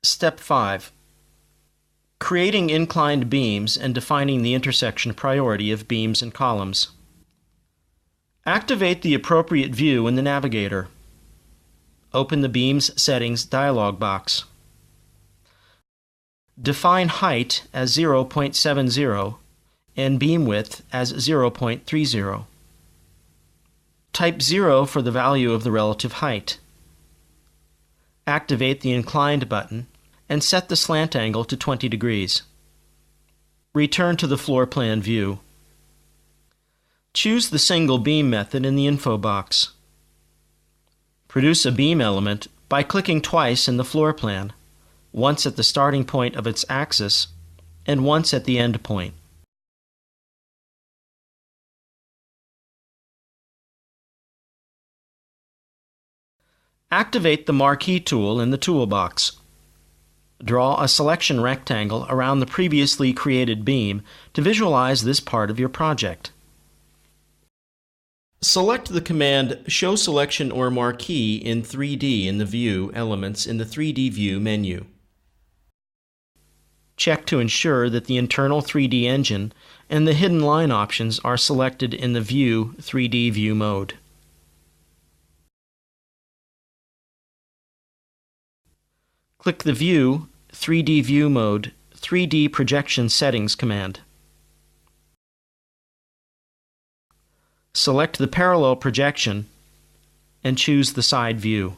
Step 5. Creating inclined beams and defining the intersection priority of beams and columns. Activate the appropriate view in the navigator. Open the Beams Settings dialog box. Define height as 0.70 and beam width as 0.30. Type 0 for the value of the relative height. Activate the Inclined button and set the slant angle to 20 degrees. Return to the floor plan view. Choose the single beam method in the info box. Produce a beam element by clicking twice in the floor plan, once at the starting point of its axis and once at the end point. Activate the Marquee tool in the toolbox. Draw a selection rectangle around the previously created beam to visualize this part of your project. Select the command Show Selection or Marquee in 3D in the View Elements in the 3D View menu. Check to ensure that the internal 3D engine and the hidden line options are selected in the View 3D View mode. Click the View 3D View Mode 3D Projection Settings command. Select the parallel projection and choose the side view.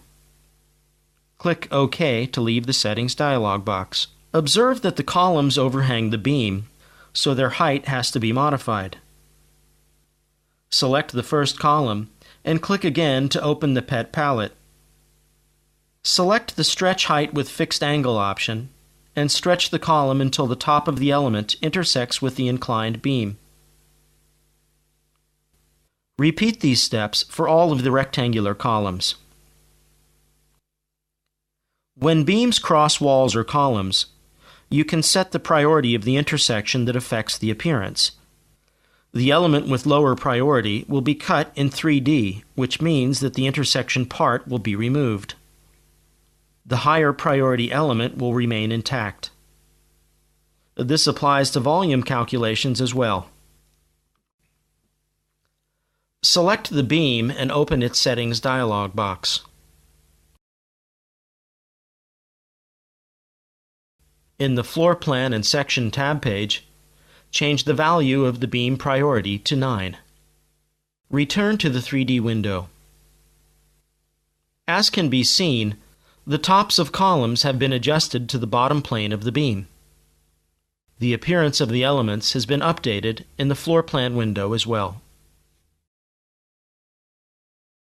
Click OK to leave the settings dialog box. Observe that the columns overhang the beam, so their height has to be modified. Select the first column and click again to open the PET palette. Select the Stretch Height with Fixed Angle option and stretch the column until the top of the element intersects with the inclined beam. Repeat these steps for all of the rectangular columns. When beams cross walls or columns, you can set the priority of the intersection that affects the appearance. The element with lower priority will be cut in 3D, which means that the intersection part will be removed. The higher priority element will remain intact. This applies to volume calculations as well. Select the beam and open its settings dialog box. In the Floor Plan and Section tab page, change the value of the beam priority to 9. Return to the 3D window. As can be seen, the tops of columns have been adjusted to the bottom plane of the beam. The appearance of the elements has been updated in the floor plan window as well.